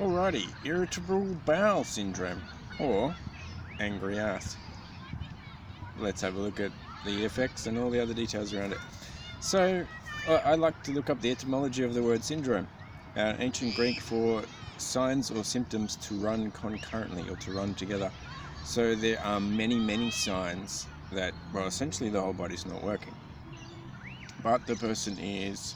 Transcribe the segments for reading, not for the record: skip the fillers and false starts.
Alrighty, Irritable Bowel Syndrome, or Angry Arse. Let's have a look at the effects and all the other details around it. So, I like to look up the etymology of the word syndrome, ancient Greek for signs or symptoms to run concurrently or to run together. So there are many signs that, well, essentially the whole body's not working. But the person is...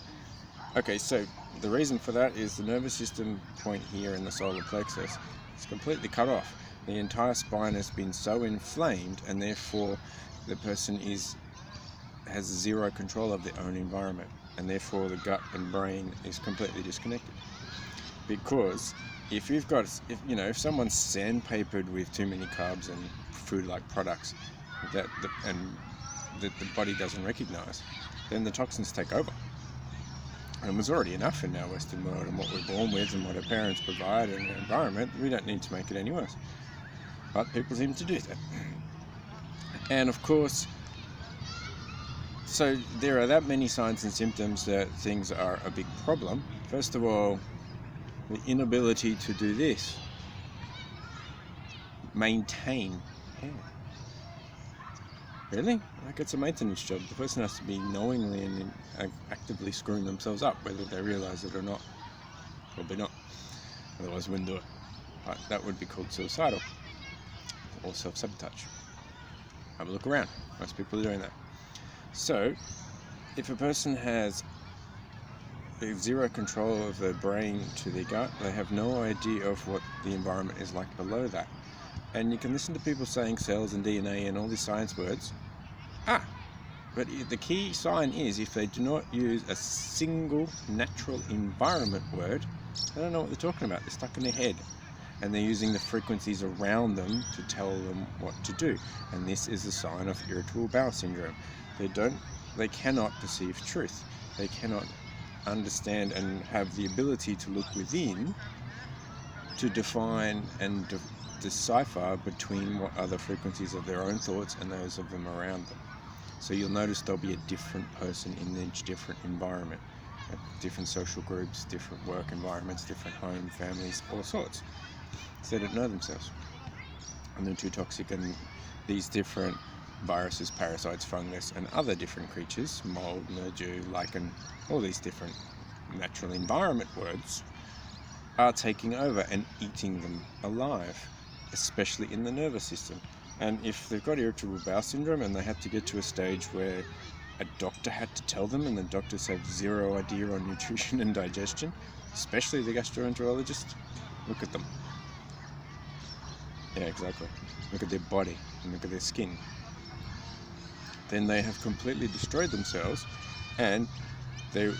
Okay, so the reason for that is the nervous system point here in the solar plexus is completely cut off. The entire spine has been so inflamed, and therefore the person has zero control of their own environment, and therefore the gut and brain is completely disconnected. Because if someone's sandpapered with too many carbs and food-like products that the body doesn't recognize, then the toxins take over. And there's already enough in our Western world and what we're born with and what our parents provide and our environment. We don't need to make it any worse. But people seem to do that. And of course, so there are that many signs and symptoms that things are a big problem. First of all, the inability to do this. Maintain hair. Really? Like, it's a maintenance job. The person has to be knowingly and actively screwing themselves up, whether they realize it or not. Probably not. Otherwise, we wouldn't do it. But that would be called suicidal or self-sabotage. Have a look around. Most people are doing that. So, if a person has zero control of their brain to their gut, they have no idea of what the environment is like below that. And you can listen to people saying cells and DNA and all these science words. But the key sign is if they do not use a single natural environment word, they don't know what they're talking about. They're stuck in their head. And they're using the frequencies around them to tell them what to do. And this is a sign of irritable bowel syndrome. They cannot perceive truth. They cannot understand and have the ability to look within to define and decipher between what are the frequencies of their own thoughts and those of them around them. So you'll notice there'll be a different person in each different environment, different social groups, different work environments, different home, families, all sorts. So they don't know themselves. And they're too toxic, and these different viruses, parasites, fungus, and other different creatures, mold, mildew, lichen, all these different natural environment words, are taking over and eating them alive, especially in the nervous system. And if they've got irritable bowel syndrome and they have to get to a stage where a doctor had to tell them, and the doctors have zero idea on nutrition and digestion, especially the gastroenterologist, look at them. Yeah, exactly. Look at their body and look at their skin. Then they have completely destroyed themselves, and the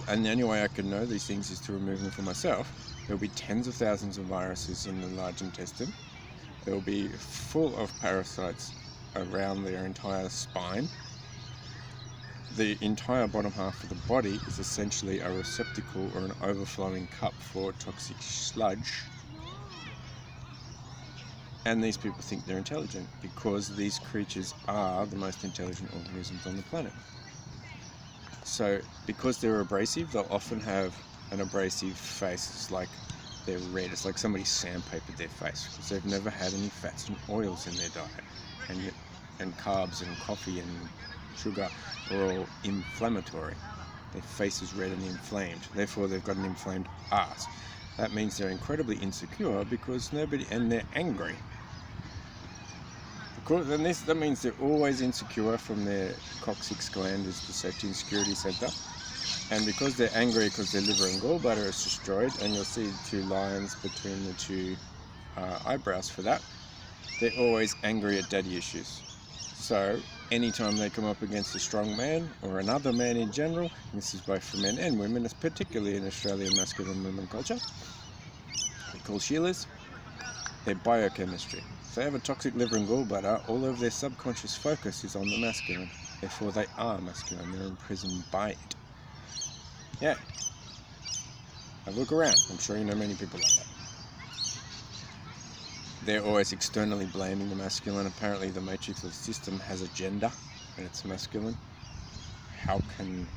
only way I can know these things is to remove them from myself. There will be tens of thousands of viruses in the large intestine. They will be full of parasites around their entire spine. The entire bottom half of the body is essentially a receptacle or an overflowing cup for toxic sludge. And these people think they're intelligent because these creatures are the most intelligent organisms on the planet. So because they're abrasive, they'll often have an abrasive face. It's like they're red. It's like somebody sandpapered their face because they've never had any fats and oils in their diet. And carbs and coffee and sugar are all inflammatory. Their face is red and inflamed. Therefore, they've got an inflamed arse. That means they're incredibly insecure because and they're angry. That means they're always insecure from their coccyx gland, is the safety and security center. And because they're angry because their liver and gallbladder is destroyed, and you'll see two lines between the two eyebrows for that, they're always angry at daddy issues. So anytime they come up against a strong man or another man in general, and this is both for men and women, particularly in Australian masculine women culture, we call Sheilas, their biochemistry. If they have a toxic liver and gallbladder, all of their subconscious focus is on the masculine. Therefore, they are masculine. They're imprisoned by it. Yeah. Have a look around. I'm sure you know many people like that. They're always externally blaming the masculine. Apparently, the matrix of the system has a gender, and it's masculine. How can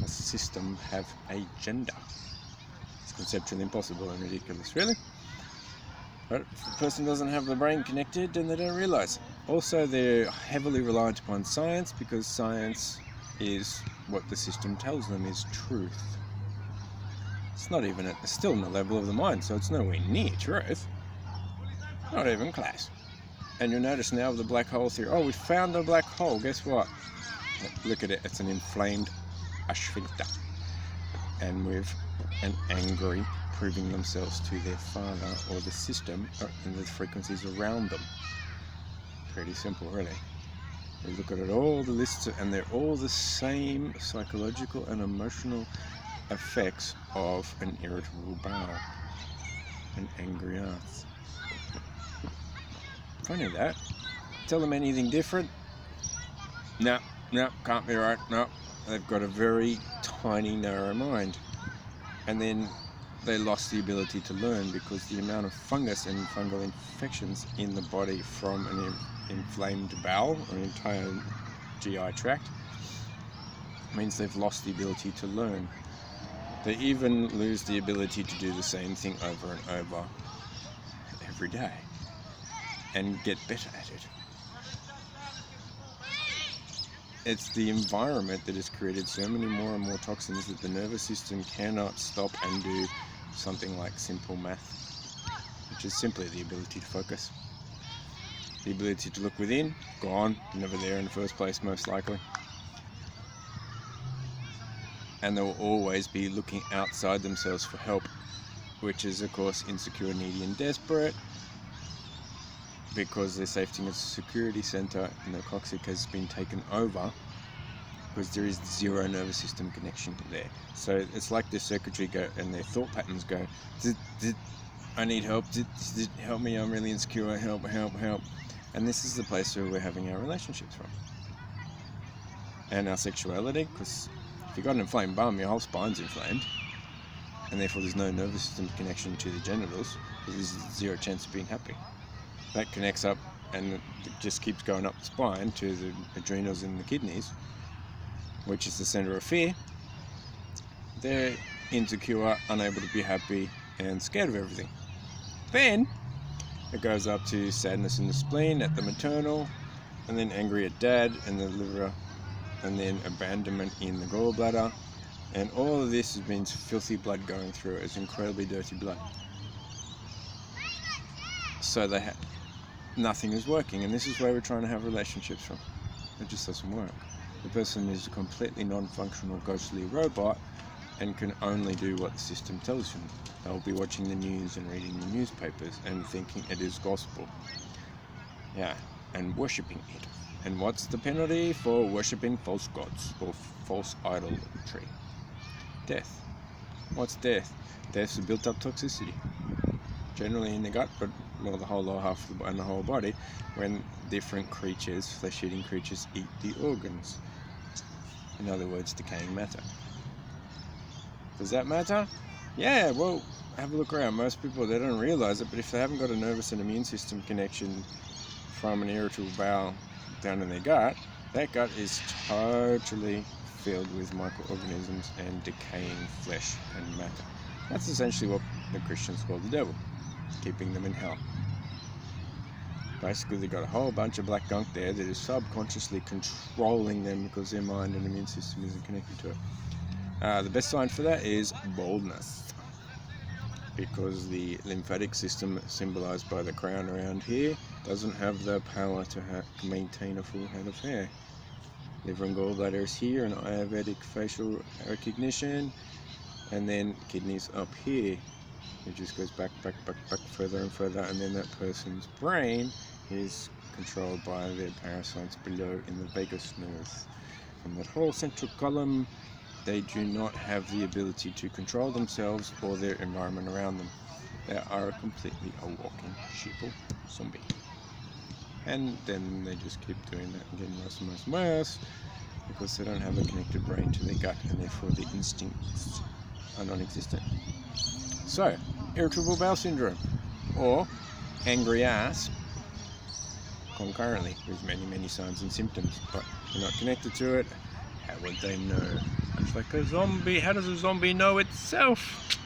a system have a gender? It's conceptually impossible and ridiculous, really. But if the person doesn't have the brain connected, then they don't realise. Also, they're heavily reliant upon science, because science is what the system tells them is truth. It's not even it's still on the level of the mind, so it's nowhere near truth. Not even close. And you'll notice now with the black hole theory, oh, we found a black hole, guess what? Look at it, it's an inflamed sphincter. And with an angry proving themselves to their father or the system and the frequencies around them. Pretty simple, really. We look at it, all the lists, and they're all the same psychological and emotional effects of an irritable bowel, an angry arse. Funny that. Tell them anything different? No, can't be right. No, they've got a very tiny, narrow mind. And then they lost the ability to learn, because the amount of fungus and fungal infections in the body from an inflamed bowel, an entire GI tract, means they've lost the ability to learn. They even lose the ability to do the same thing over and over every day and get better at it. It's the environment that has created so many more and more toxins that the nervous system cannot stop and do something like simple math, which is simply the ability to focus. The ability to look within, gone, never there in the first place, most likely. And they'll always be looking outside themselves for help, which is, of course, insecure, needy, and desperate, because their safety and security center in the coccyx has been taken over, because there is zero nervous system connection there. So it's like their circuitry go and their thought patterns go, I need help, help me, I'm really insecure, help. And this is the place where we're having our relationships from. And our sexuality, because if you've got an inflamed bum, your whole spine's inflamed, and therefore there's no nervous system connection to the genitals, because there's zero chance of being happy. That connects up and it just keeps going up the spine to the adrenals and the kidneys, which is the center of fear. They're insecure, unable to be happy, and scared of everything. Then it goes up to sadness in the spleen at the maternal, and then angry at dad and the liver, and then abandonment in the gallbladder. And all of this means filthy blood going through it. It's incredibly dirty blood. So nothing is working, and this is where we're trying to have relationships from. It just doesn't work. The person is a completely non-functional, ghostly robot and can only do what the system tells them. They'll be watching the news and reading the newspapers and thinking it is gospel. Yeah, and worshipping it. And what's the penalty for worshipping false gods or false idolatry? Death. What's death? Death's a built-up toxicity. Generally in the gut, but well, the whole lower half and the whole body, when different creatures, flesh-eating creatures, eat the organs. In other words, decaying matter. Does that matter? Yeah, well, have a look around. Most people, they don't realise it, but if they haven't got a nervous and immune system connection from an irritable bowel down in their gut, that gut is totally filled with microorganisms and decaying flesh and matter. That's essentially what the Christians call the devil, keeping them in hell. Basically, they've got a whole bunch of black gunk there that is subconsciously controlling them because their mind and immune system isn't connected to it. The best sign for that is baldness, because the lymphatic system, symbolized by the crown around here, doesn't have the power to maintain a full head of hair. Liver and gallbladder is here, and Ayurvedic facial recognition, and then kidneys up here. It just goes back further and further, and then that person's brain is controlled by their parasites below in the vagus nerve. And that whole central column, they do not have the ability to control themselves or their environment around them. They are completely a walking sheeple zombie. And then they just keep doing that and getting worse and worse and worse, because they don't have a connected brain to their gut, and therefore the instincts are non-existent. So, irritable bowel syndrome, or angry arse, concurrently with many signs and symptoms, but you're not connected to it. How would they know? Much like a zombie, how does a zombie know itself?